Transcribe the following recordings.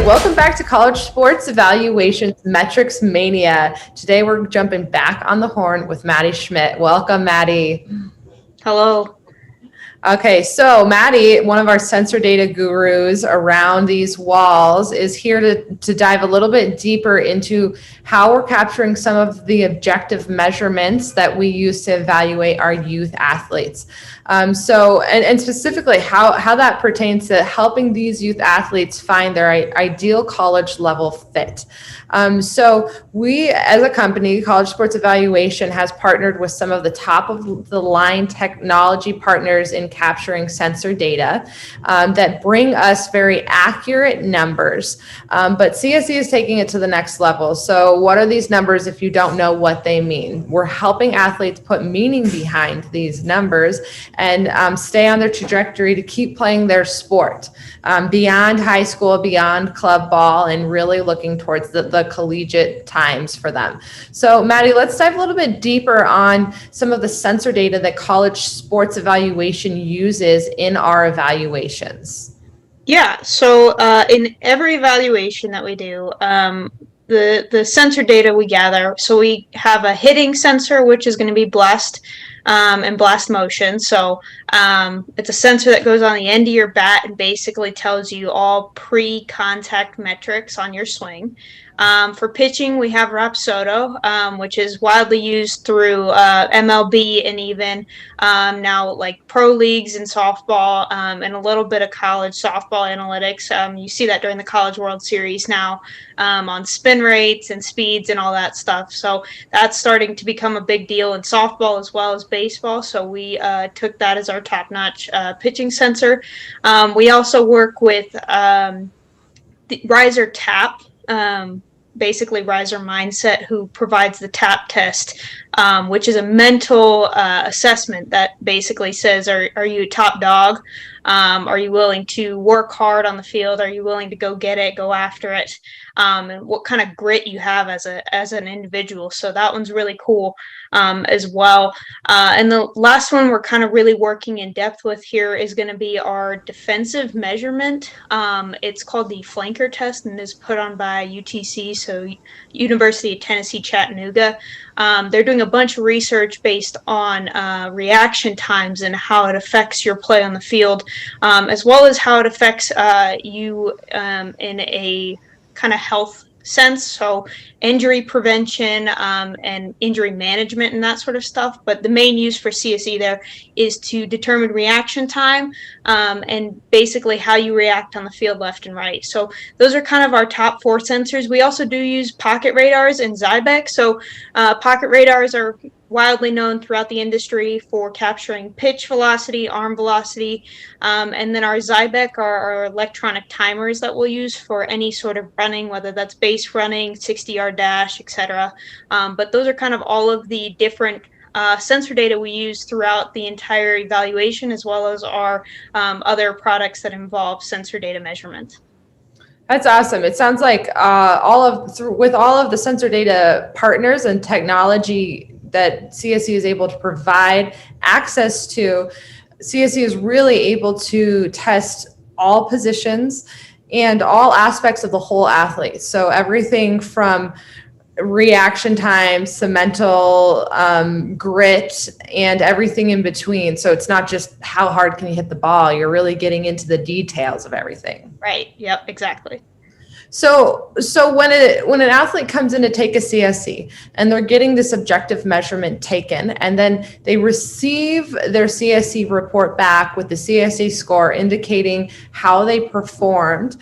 Welcome back to College Sports Evaluations Metrics Mania. Today we're jumping back on the horn with Maddie Schmidt. Welcome, Maddie. Hello. Okay, so Madi, one of our sensor data gurus around these walls, is here to dive a little bit deeper into how we're capturing some of the objective measurements that we use to evaluate our youth athletes. And specifically how that pertains to helping these youth athletes find their ideal college level fit. So we, as a company, College Sports Evaluation, has partnered with some of the top of the line technology partners in capturing sensor data that bring us very accurate numbers. But CSE is taking it to the next level. So what are these numbers if you don't know what they mean? We're helping athletes put meaning behind these numbers and stay on their trajectory to keep playing their sport beyond high school, beyond club ball, and really looking towards the collegiate times for them. So Maddie, let's dive a little bit deeper on some of the sensor data that College Sports Evaluation uses in our evaluations. Yeah, so in every evaluation that we do, the sensor data we gather, so we have a hitting sensor, which is going to be blast and blast motion. So it's a sensor that goes on the end of your bat and basically tells you all pre-contact metrics on your swing. For pitching, we have Rapsodo, which is widely used through MLB and even now like pro leagues in softball and a little bit of college softball analytics. You see that during the College World Series now on spin rates and speeds and all that stuff. So that's starting to become a big deal in softball as well as baseball. So we took that as our top-notch pitching sensor. We also work with the Riser Tap, basically Riser Mindset, who provides the TAP test, which is a mental assessment that basically says, are you a top dog? Are you willing to work hard on the field? Are you willing to go get it, go after it? And what kind of grit you have as an individual. So that one's really cool as well. And the last one we're kind of really working in depth with here is going to be our defensive measurement. It's called the flanker test and is put on by UTC, so University of Tennessee, Chattanooga. They're doing a bunch of research based on reaction times and how it affects your play on the field, as well as how it affects you in a kind of health sense, so injury prevention and injury management and that sort of stuff. But the main use for CSE there is to determine reaction time and basically how you react on the field left and right. So those are kind of our top four sensors. We also do use pocket radars and Zybec. So pocket radars are widely known throughout the industry for capturing pitch velocity, arm velocity, and then our Zybec are our electronic timers that we'll use for any sort of running, whether that's base running, 60-yard dash, etc. But those are kind of all of the different sensor data we use throughout the entire evaluation, as well as our other products that involve sensor data measurement. That's awesome. It sounds like with all of the sensor data partners and technology that CSE is able to provide access to, CSE is really able to test all positions and all aspects of the whole athlete. So everything from reaction times to mental grit and everything in between. So it's not just how hard can you hit the ball, you're really getting into the details of everything. Right. Yep, exactly. So when an athlete comes in to take a CSE and they're getting this objective measurement taken, and then they receive their CSE report back with the CSE score indicating how they performed,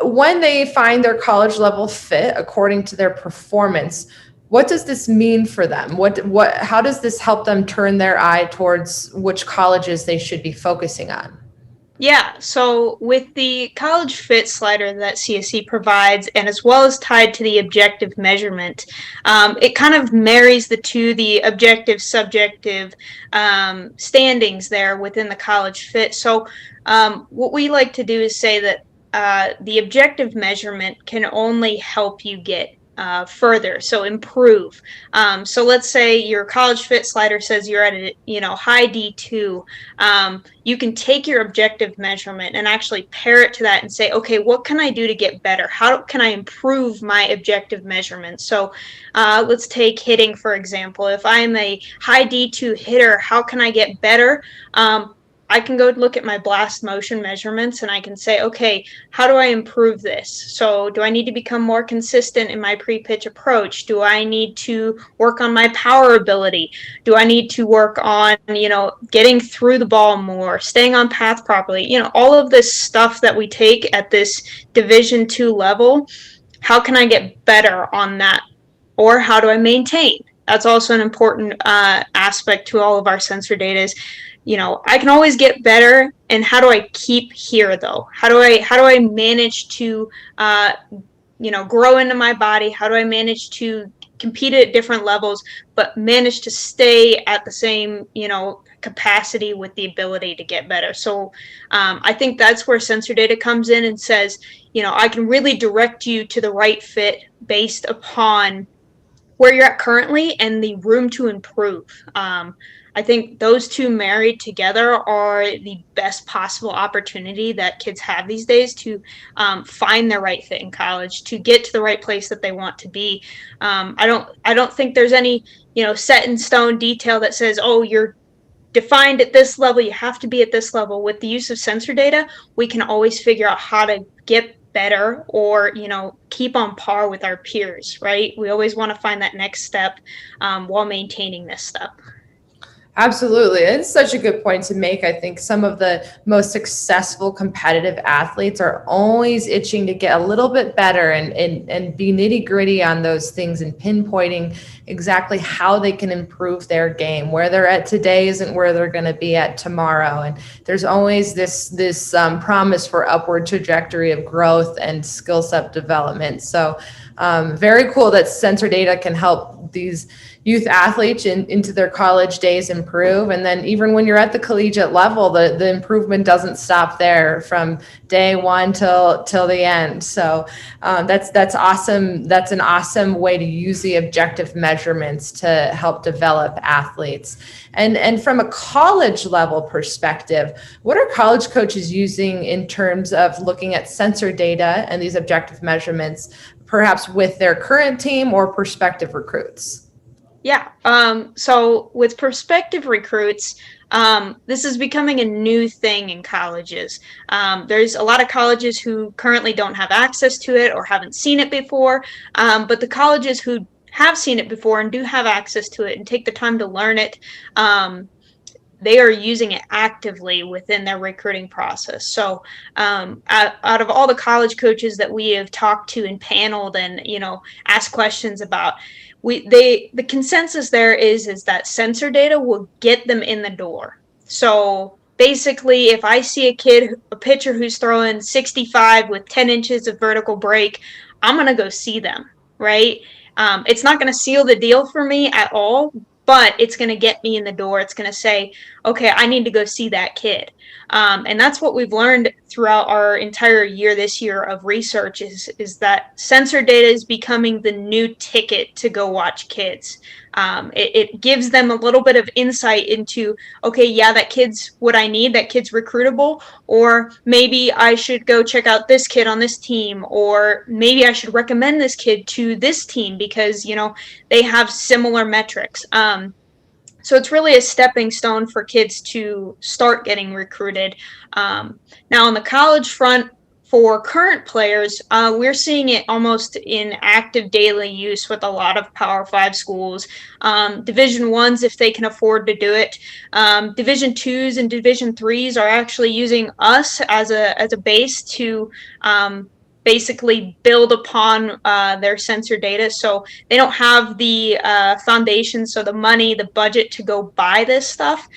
when they find their college level fit according to their performance, what does this mean for them? How does this help them turn their eye towards which colleges they should be focusing on? Yeah, so with the college fit slider that CSE provides, and as well as tied to the objective measurement, it kind of marries the two, the objective, subjective standings there within the college fit. So what we like to do is say that the objective measurement can only help you get further, so improve. So let's say your college fit slider says you're at a high D2. You can take your objective measurement and actually pair it to that and say, okay, what can I do to get better? How can I improve my objective measurement? So let's take hitting, for example. If I'm a high D2 hitter, how can I get better? I can go look at my blast motion measurements and I can say, okay, how do I improve this? So do I need to become more consistent in my pre-pitch approach? Do I need to work on my power ability? Do I need to work on, getting through the ball more, staying on path properly? All of this stuff that we take at this Division II level, how can I get better on that? Or how do I maintain? That's also an important aspect to all of our sensor data is, I can always get better, and how do I keep here though? How do I manage to grow into my body? How do I manage to compete at different levels but manage to stay at the same capacity with the ability to get better? So I think that's where sensor data comes in and says, I can really direct you to the right fit based upon where you're at currently and the room to improve. I think those two married together are the best possible opportunity that kids have these days to find their right fit in college, to get to the right place that they want to be. I don't think there's any set in stone detail that says, oh, you're defined at this level, you have to be at this level. With the use of sensor data, we can always figure out how to get better or keep on par with our peers, right? We always want to find that next step while maintaining this step. Absolutely. It's such a good point to make. I think some of the most successful competitive athletes are always itching to get a little bit better and be nitty gritty on those things and pinpointing exactly how they can improve their game. Where they're at today isn't where they're going to be at tomorrow. And there's always this promise for upward trajectory of growth and skill set development. So very cool that sensor data can help these youth athletes into their college days improve. And then even when you're at the collegiate level, the improvement doesn't stop there from day one till the end. So that's awesome. That's an awesome way to use the objective measurements to help develop athletes. And from a college level perspective, what are college coaches using in terms of looking at sensor data and these objective measurements, perhaps with their current team or prospective recruits? Yeah. So with prospective recruits, this is becoming a new thing in colleges. There's a lot of colleges who currently don't have access to it or haven't seen it before. But the colleges who have seen it before and do have access to it and take the time to learn it, they are using it actively within their recruiting process. So out of all the college coaches that we have talked to and paneled and asked questions about, the consensus there is that sensor data will get them in the door. So basically, if I see a pitcher who's throwing 65 with 10 inches of vertical break, I'm going to go see them, right? It's not going to seal the deal for me at all, but it's going to get me in the door. It's going to say, okay, I need to go see that kid. And that's what we've learned throughout our entire year this year of research is that sensor data is becoming the new ticket to go watch kids. It gives them a little bit of insight into, okay, yeah, that kid's what I need, that kid's recruitable, or maybe I should go check out this kid on this team, or maybe I should recommend this kid to this team because, they have similar metrics. So it's really a stepping stone for kids to start getting recruited. Now on the college front, for current players, we're seeing it almost in active daily use with a lot of Power 5 schools. Division 1s, if they can afford to do it. Division 2s and Division 3s are actually using us as a base to basically build upon their sensor data. So they don't have the foundation, so the money, the budget to go buy this stuff.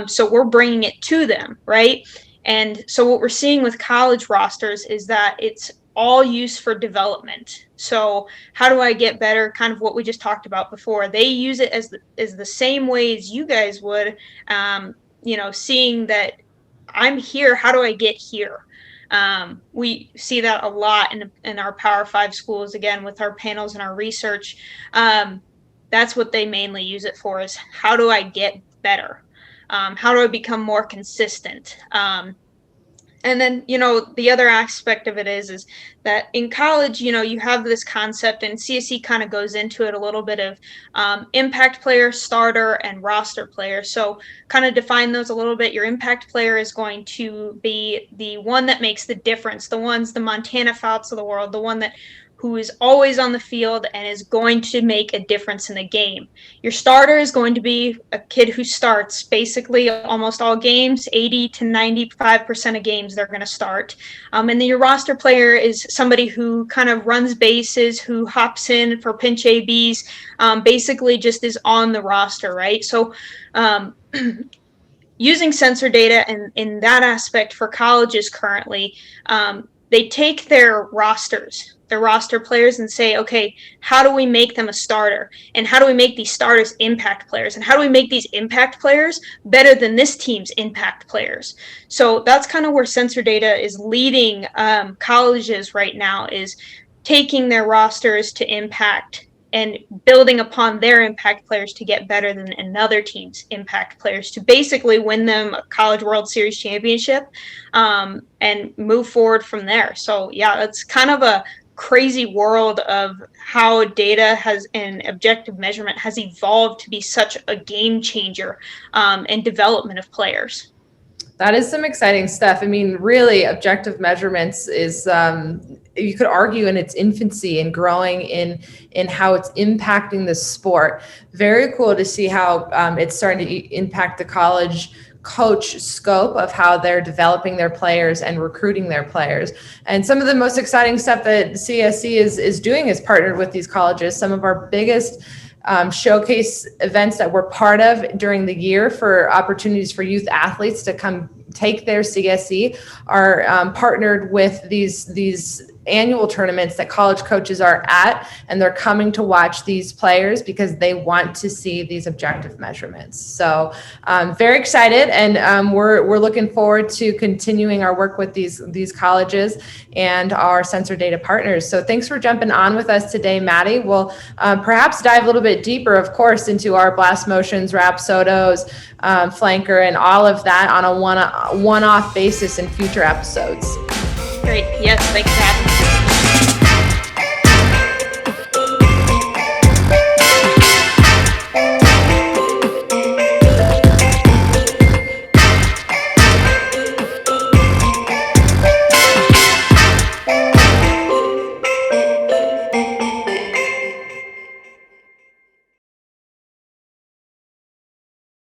So we're bringing it to them, right? And so what we're seeing with college rosters is that it's all used for development. So how do I get better? Kind of what we just talked about before. They use it as the same way as you guys would, seeing that I'm here. How do I get here? We see that a lot in our Power 5 schools, again, with our panels and our research. That's what they mainly use it for, is how do I get better? How do I become more consistent? And then, the other aspect of it is that in college, you have this concept, and CSE kind of goes into it a little bit, of impact player, starter, and roster player. So kind of define those a little bit. Your impact player is going to be the one that makes the difference, the Montana Fouts of the world, the one who is always on the field and is going to make a difference in the game. Your starter is going to be a kid who starts basically almost all games, 80 to 95% of games they're going to start. And then your roster player is somebody who kind of runs bases, who hops in for pinch ABs, basically just is on the roster, right? So using sensor data in that aspect for colleges currently, they take their roster players and say, okay, how do we make them a starter? And how do we make these starters impact players? And how do we make these impact players better than this team's impact players? So that's kind of where sensor data is leading colleges right now, is taking their rosters to impact and building upon their impact players to get better than another team's impact players, to basically win them a College World Series championship, and move forward from there. So yeah, it's kind of a crazy world of how data and objective measurement has evolved to be such a game changer in development of players. That is some exciting stuff. I mean, really, objective measurements is, you could argue, in its infancy and growing in how it's impacting the sport. Very cool to see how it's starting to impact the college coach scope of how they're developing their players and recruiting their players. And some of the most exciting stuff that CSE is doing is partnered with these colleges. Some of our biggest showcase events that we're part of during the year for opportunities for youth athletes to come take their CSE are partnered with these annual tournaments that college coaches are at, and they're coming to watch these players because they want to see these objective measurements. So very excited, and we're looking forward to continuing our work with these colleges and our sensor data partners. So thanks for jumping on with us today, Madi. We'll perhaps dive a little bit deeper, of course, into our blast motions, Rapsodos, flanker, and all of that on a one-off basis in future episodes. Great. Yes, thanks for having me.